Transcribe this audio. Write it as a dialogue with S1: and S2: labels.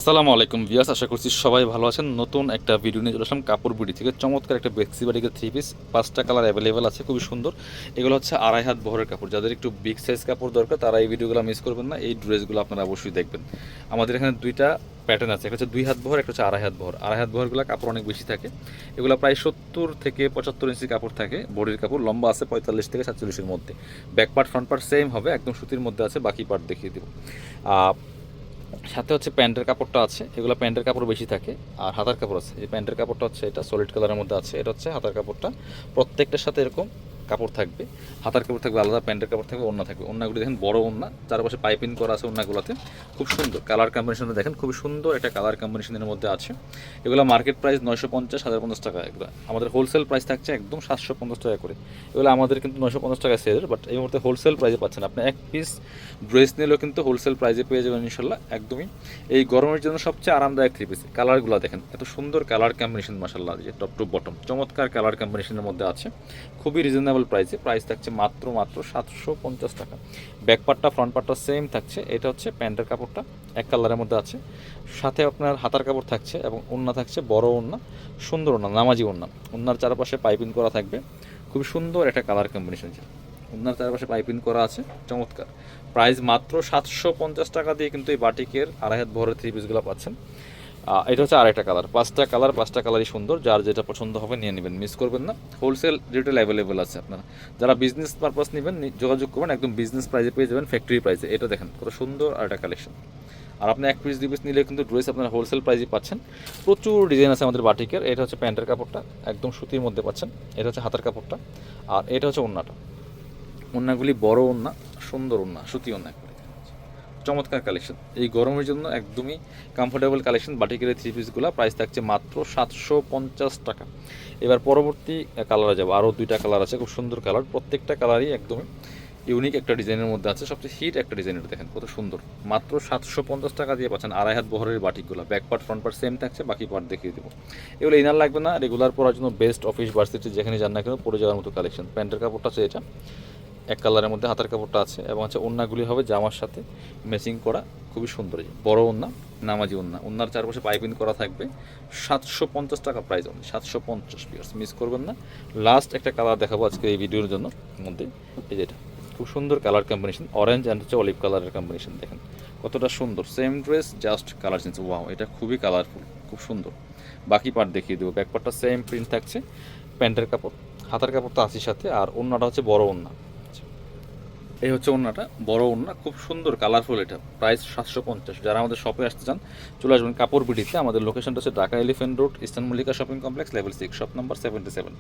S1: আসসালামু আলাইকুম ভিউয়ার্স, আশা করছি সবাই ভালো আছেন। নতুন একটা ভিডিও নিয়ে চলে আসলাম কাপড় বিডি থেকে। চমৎকার একটা বেক্সি বাটিকের থ্রি পিস, 5টা কালার অ্যাভেলেবেল আছে, খুবই সুন্দর। এগুলো হচ্ছে 2.5 হাত বহরের কাপড়। যাদের একটু বিগ সাইজ কাপড় দরকার তারা এই ভিডিওগুলো মিস করবেন না, এই ড্রেসগুলো আপনারা অবশ্যই দেখবেন। আমাদের এখানে দুইটা প্যাটার্ন আছে, একটা হচ্ছে 2 হাত বহর, একটা হচ্ছে 2.5 হাত বহর। 2.5 হাত বহরগুলো কাপড় অনেক বেশি থাকে, এগুলো প্রায় 70 থেকে 75 ইঞ্চি কাপড় থাকে। বডির কাপড় লম্বা আছে 45 থেকে 47-এর মধ্যে। Back part front part same হবে, একদম সুতির মধ্যে আছে। বাকি পার্ট দেখিয়ে দেবো। সাথে হচ্ছে প্যান্টের কাপড়টা আছে, এগুলো প্যান্টের কাপড় বেশি থাকে। আর হাতার কাপড় আছে, এই প্যান্টের কাপড়টা হচ্ছে এটা সলিড কালারের মধ্যে আছে, এটা হচ্ছে হাতার কাপড়টা। প্রত্যেকটার সাথে এরকম কাপড় থাকবে, হাতার কাপড় থাকবে আলাদা, প্যান্টের কাপড় থাকবে, ওড়না থাকবে। ওড়নাগুলি দেখেন বড় ওড়না, চারপাশে পাইপিং করা আছে ওড়নাগুলোতে। খুব সুন্দর কালার কম্বিনেশনটা দেখেন, খুবই সুন্দর একটা কালার কম্বিনেশনের মধ্যে আছে। এগুলো মার্কেট প্রাইস 950, 1050 টাকা। এগুলো আমাদের হোলসেল প্রাইস থাকছে একদম 750 টাকা করে। এগুলো আমাদের কিন্তু 950 টাকা সেল, বাট এই মুহূর্তে হোলসেল প্রাইসে পাচ্ছেন। আপনি এক পিস ড্রেস নিলেও কিন্তু হোলসেল প্রাইসে পেয়ে যাবেন ইনশাল্লাহ। একদমই এই গরমের জন্য সবচেয়ে আরামদায়ক থ্রি পিস। কালারগুলো দেখেন, এত সুন্দর কালার কম্বিনেশন, মাশাআল্লাহ, যে টপ টু বটম চমৎকার কালার কম্বিনেশনের মধ্যে আছে। খুবই রিজনেবল প্রাইসে, প্রাইস থাকছে মাত্র 750 টাকা। ব্যাক পার্টটা ফ্রন্ট পার্টটা সেম থাকছে। এটা হচ্ছে প্যান্টের কাপড়টা এক কালারের মধ্যে আছে, সাথে আপনার হাতার কাপড় থাকছে এবং ওড়না থাকছে বড় ওড়না, সুন্দর ওড়না, নামাজি ওড়না। ওড়নার চারপাশে পাইপিং করা থাকবে, খুবই সুন্দর একটা কালার কম্বিনেশন। ওনার চারপাশে পাইপিং করা আছে, চমৎকার। প্রাইস মাত্র 750 টাকা দিয়ে কিন্তু এই বাটিকের 2.5 হাত বহরের থ্রি পিসগুলো পাচ্ছেন। এটা হচ্ছে আরেকটা কালার। 5টা কালারই সুন্দর, যার যেটা পছন্দ হবে নিয়ে নেবেন, মিস করবেন না। হোলসেল রিটেল অ্যাভেলেবেল আছে। আপনারা যারা বিজনেস পারপাস নেবেন যোগাযোগ করবেন, একদম বিজনেস প্রাইসে পেয়ে যাবেন, ফ্যাক্টরি প্রাইসে। এটা দেখেন কত সুন্দর আর একটা কালেকশন। আর আপনি এক পিস 2 পিস নিলে কিন্তু ড্রেস আপনারা হোলসেল প্রাইসে পাচ্ছেন। প্রচুর ডিজাইন আছে আমাদের বাটিকের। এটা হচ্ছে প্যান্টের কাপড়টা, একদম সুতির মধ্যে পাচ্ছেন। এটা হচ্ছে হাতার কাপড়টা, আর এটা হচ্ছে ওড়নাটা। ওড়নাগুলি বড় ওড়না, সুন্দর ওড়না, সুতি ওড়না করে। চমৎকার কালেকশন, এই গরমের জন্য একদমই কমফোর্টেবল কালেকশন। বাটিকের থ্রি পিসগুলো প্রাইস থাকছে মাত্র 750 টাকা। এবার পরবর্তী কালারে যাবো, আরও 2টা কালার আছে, খুব সুন্দর কালার। প্রত্যেকটা কালারই একদমই ইউনিক একটা ডিজাইনের মধ্যে আছে। সবচেয়ে হিট একটা ডিজাইনের দেখেন কত সুন্দর। মাত্র 750 টাকা দিয়ে পাচ্ছেন 2.5 হাত বহরের বাটিকগুলো। Back part front part same থাকছে, বাকি পার্ট দেখিয়ে দেবো। এগুলো ইনার লাগবে না, রেগুলার পরার জন্য বেস্ট। অফিস ভার্সিটি যেখানে যান না কেন পরে যাওয়ার মতো কালেকশন। প্যান্টের কাপড়টা আছে এটা এক কালারের মধ্যে, হাতার কাপড়টা আছে, এবং হচ্ছে ওড়নাগুলি হবে জামার সাথে ম্যাচিং করা, খুবই সুন্দর। বড় ওড়না, নামাজি ওড়না। ওড়নার চারপাশে পাইপিং করা থাকবে। 750 টাকা প্রাইস, অনলি 750। পিয়ার্স মিস করবেন না। লাস্ট একটা কালার দেখাবো আজকে এই ভিডিওর জন্য মধ্যে, এই যেটা খুব সুন্দর কালার কম্বিনেশন, অরেঞ্জ অ্যান্ড হচ্ছে অলিভ কালারের কম্বিনেশন। দেখেন কতটা সুন্দর, same dress just colour change. Wow, এটা খুবই কালারফুল, খুব সুন্দর। বাকি পার্ট দেখিয়ে দেবো। ব্যাক পার্টটা সেম প্রিন্ট থাকছে, প্যান্টের কাপড়, হাতার কাপড়টা আছে সাথে, আর ওড়নাটা হচ্ছে বড় ওড়না। এই হচ্ছে ওড়নাটা, বড় ওড়না, খুব সুন্দর কালারফুল। এটা প্রাইস 750। যারা আমাদের শপে আসতে চান চলে আসবেন কাপড় বিডিতে। আমাদের লোকেশনটা হচ্ছে Dhaka elephant road, eastern Mallika shopping complex, level 6, shop number 77।